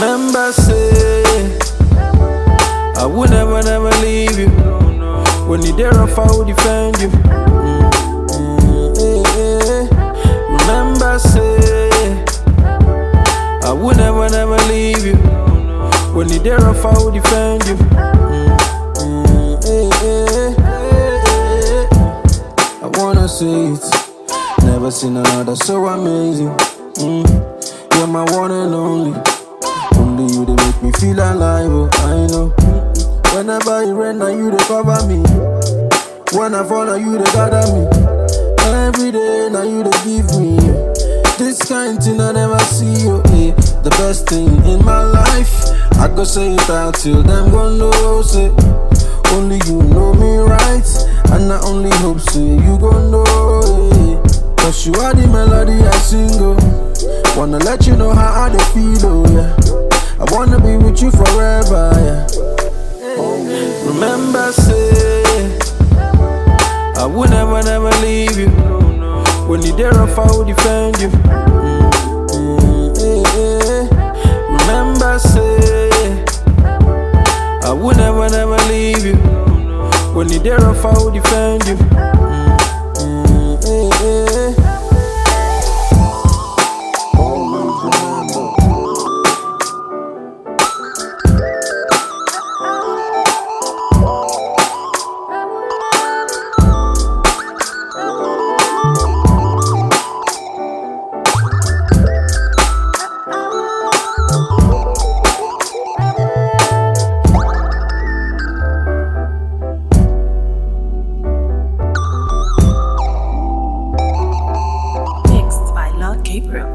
Remember, say, I will never, never leave you. When you're there, I will defend you. Remember, say, I will never, never leave you. When you're there, I will defend you. I wanna say it, never seen another so amazing. You're my one and only. Only you, they make me feel alive, oh, I know. Whenever you rain, now you, they cover me. When I fall, now you, they gather me. Every day, now you, they give me. This kind thing I never see, oh, eh. The best thing in my life, I go say it out till them gon' know, say. Only you know me right, and I only hope, say, you gon' know, eh. Cause you are the melody I sing, oh. Wanna let you know how I dey feel, oh yeah. I wanna be with you forever, yeah. Remember, say, I will never, never leave you. When you're there, I will defend you. Remember, say, I will never, never leave you. When you're there, I will defend you. Mixed by Lord Gabriel.